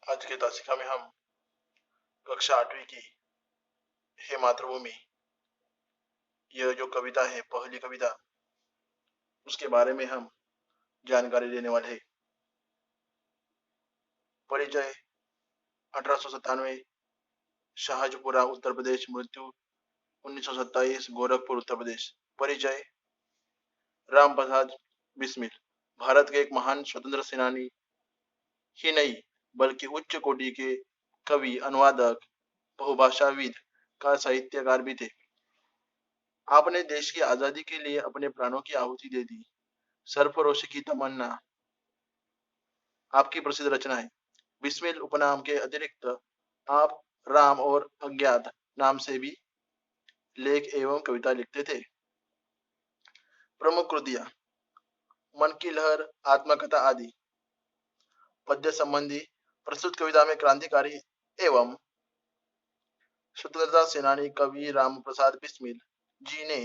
आज की तासिका में हम कक्षा 8वीं की हे मातृभूमि, यह जो कविता है, पहली कविता, उसके बारे में हम जानकारी लेने वाले हैं। परिचय 1897 शाहजपुरा उत्तर प्रदेश, मृत्यु 1927 गोरखपुर उत्तर प्रदेश। परिचय राम प्रसाद बिस्मिल भारत के एक महान स्वतंत्र सेनानी ही नहीं बल्कि उच्च कोटि के कवि, अनुवादक, बहुभाषाविद का साहित्यकार भी थे। आपने देश की आजादी के लिए अपने प्राणों की आहुति दे दी। सरफरोशी की तमन्ना आपकी प्रसिद्ध रचना है। बिस्मिल उपनाम के अतिरिक्त आप राम और अज्ञात नाम से भी लेख एवं कविता लिखते थे। प्रमुख कृतियां मन की लहर, आत्मकथा आदि। पद्य संबंधी प्रस्तुत कविता में क्रांतिकारी एवं स्वतंत्रता सेनानी कवि राम प्रसाद बिस्मिल जी ने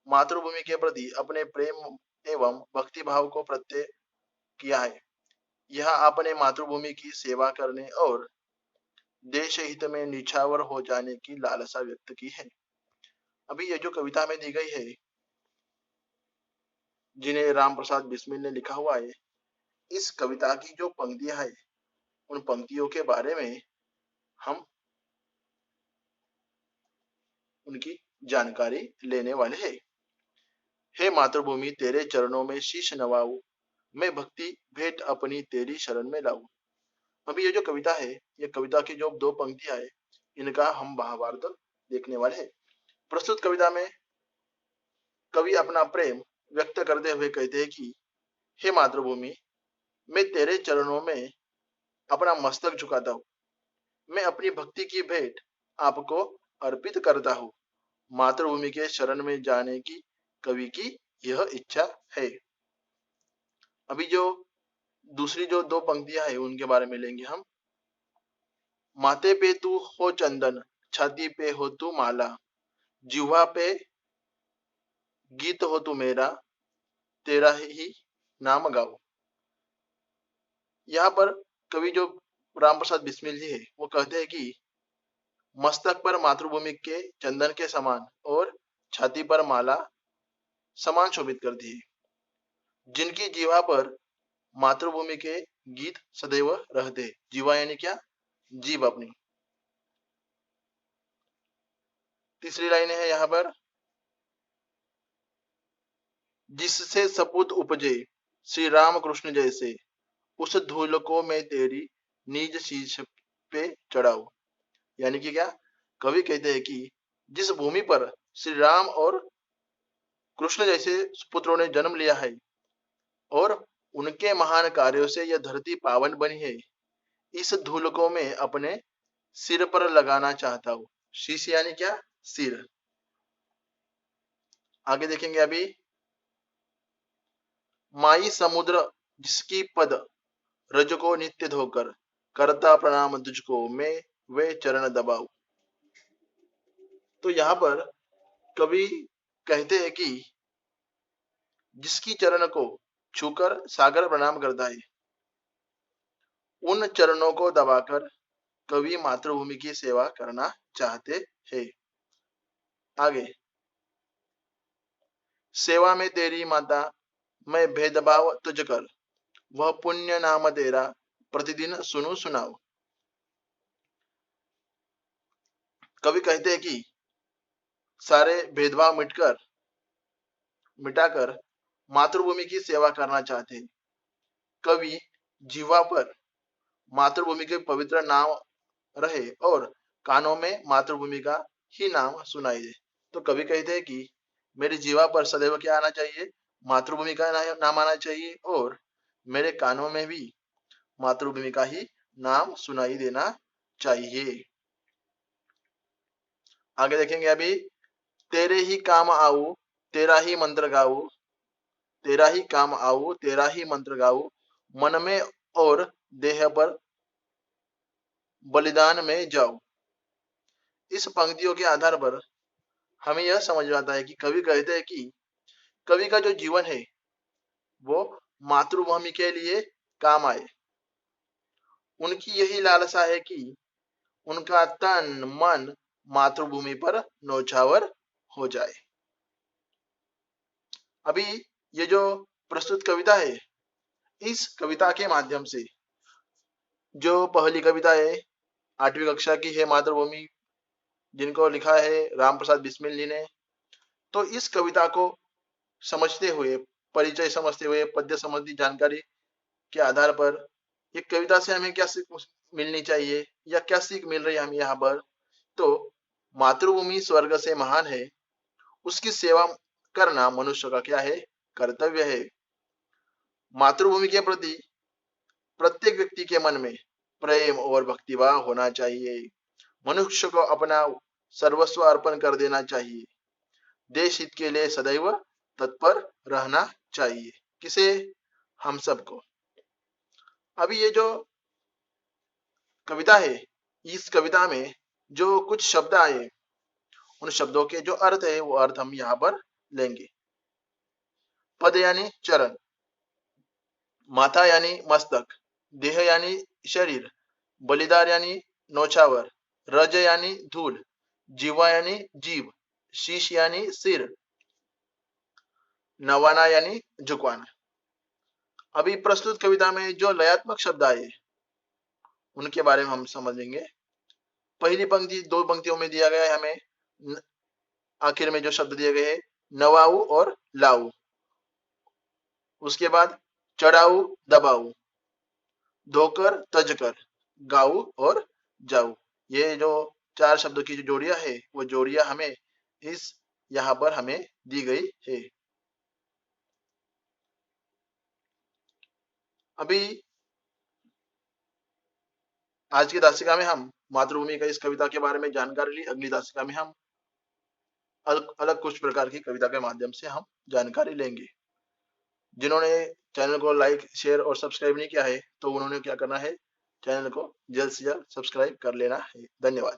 मातृभूमि के प्रति अपने प्रेम एवं भक्ति भाव को प्रत्यय किया है। यह आपने मातृभूमि की सेवा करने और देश हित में निछावर हो जाने की लालसा व्यक्त की है। अभी ये जो कविता में दी गई है, जिन्हें राम प्रसाद बिस्मिल ने लिखा हुआ है, इस कविता की जो पंक्तियां हैं, उन पंक्तियों के बारे में हम उनकी जानकारी लेने वाले हैं। हे मातृभूमि, तेरे चरणों में शीश नवाऊं, मैं भक्ति भेंट अपनी तेरी शरण में लाऊं। अभी ये जो कविता है, ये कविता की जो दो पंक्तियां है, इनका हम भावार्थ देखने वाले हैं। प्रस्तुत कविता में कवि अपना प्रेम व्यक्त करते हुए कहते हैं कि हे मातृभूमि, मैं तेरे चरणों में अपना मस्तक झुकाता हूँ। मैं अपनी भक्ति की भेंट आपको अर्पित करता हूँ। मातृभूमि के शरण में जाने की कवि की यह इच्छा है। अभी जो दूसरी जो दो पंक्तियां हैं, उनके बारे में लेंगे हम। माथे पे तू हो चंदन, छाती पे हो तू माला, जिह्वा पे गीत हो तू मेरा, तेरा ही नाम गाओ। यहाँ पर कवि जो राम प्रसाद बिस्मिल जी है, वो कहते हैं कि मस्तक पर मातृभूमि के चंदन के समान और छाती पर माला समान शोभित करती है, जिनकी जीवा पर मातृभूमि के गीत सदैव रहते। जीवा यानी क्या? जीव अपनी। तीसरी लाइन है यहाँ पर, जिससे सपूत उपजे श्री राम कृष्ण जैसे, उस धूल को मैं तेरी निज शीश पे चढ़ाऊं। यानी कि क्या? कवि कहते हैं कि जिस भूमि पर श्री राम और कृष्ण जैसे पुत्रों ने जन्म लिया है और उनके महान कार्यों से यह धरती पावन बनी है, इस धूल को मैं अपने सिर पर लगाना चाहता हूँ। शीश यानी क्या? सिर। आगे देखेंगे अभी, माई समुद्र जिसकी पद रज को नित्य धोकर, करता प्रणाम तुझको मैं वे चरण दबाऊं। तो यहाँ पर कवि कहते हैं कि जिसकी चरण को छूकर सागर प्रणाम करता है, उन चरणों को दबाकर कवि मातृभूमि की सेवा करना चाहते हैं। आगे, सेवा में तेरी माता मैं भेदभाव तुझ कर, वह पुण्य नाम तेरा प्रतिदिन सुनू सुनाओ। कवि कहते हैं कि सारे भेदभाव मिटाकर मातृभूमि की सेवा करना चाहते हैं। कवि जीवा पर मातृभूमि के पवित्र नाम रहे और कानों में मातृभूमि का ही नाम सुनाई दे। तो कवि कहते हैं कि मेरी जीवा पर सदैव क्या आना चाहिए? मातृभूमि का नाम आना चाहिए और मेरे कानों में भी मातृभूमि का ही नाम सुनाई देना चाहिए। आगे देखेंगे अभी, तेरे ही काम आऊं, तेरा ही मंत्र गाऊं, तेरा ही काम आऊं, तेरा ही मंत्र गाऊं, मन में और देह पर बलिदान में जाऊं। इस पंक्तियों के आधार पर हमें यह समझ में आता है कि कवि कहते हैं कि कवि का जो जीवन है, वो मातृभूमि के लिए काम आए उनकी यही लालसा है कि उनका तन मन मातृभूमि पर न्यौछावर हो जाए। अभी ये जो प्रस्तुत कविता है, इस कविता के माध्यम से जो पहली कविता है 8वीं कक्षा की है, मातृभूमि, जिनको लिखा है राम प्रसाद बिस्मिल जी ने, तो इस कविता को समझते हुए, परिचय समझते हुए, पद्य संबंधी जानकारी के आधार पर ये कविता से हमें क्या सीख मिलनी चाहिए या क्या सीख मिल रही है हमें यहाँ पर, तो मातृभूमि स्वर्ग से महान है, उसकी सेवा करना मनुष्य का क्या है, कर्तव्य है। मातृभूमि के प्रति प्रत्येक व्यक्ति के मन में प्रेम और भक्तिभाव होना चाहिए। मनुष्य को अपना सर्वस्व अर्पण कर देना चाहिए। देश हित के लिए सदैव तत्पर रहना चाहिए। किसे? हम सबको। अभी ये जो कविता है, इस कविता में जो कुछ शब्द आए, उन शब्दों के जो अर्थ है वो अर्थ हम यहाँ पर लेंगे। पद यानी चरण, माथा यानी मस्तक, देह यानी शरीर, बलिदार यानी नौछावर, रज यानी धूल, जीवा यानी जीव, शीश यानी सिर, नवाना यानी झुकवाना। अभी प्रस्तुत कविता में जो लयात्मक शब्द आए उनके बारे में हम समझेंगे। पहली पंक्ति 2 पंक्तियों में दिया गया है हमें, आखिर में जो शब्द दिए गए हैं नवाऊ और लाऊ, उसके बाद चढ़ाऊ दबाऊ, धोकर तजकर, गाऊ और जाऊ। ये जो 4 शब्दों की जो जोड़ियां है वो जोड़ियां हमें इस यहाँ पर हमें दी गई है। अभी आज की दासिका में हम मातृभूमि का इस कविता के बारे में जानकारी ली। अगली दासिका में हम अलग अलग कुछ प्रकार की कविता के माध्यम से हम जानकारी लेंगे। जिन्होंने चैनल को लाइक, शेयर और सब्सक्राइब नहीं किया है तो उन्होंने क्या करना है, चैनल को जल्द से जल्द सब्सक्राइब कर लेना है। धन्यवाद।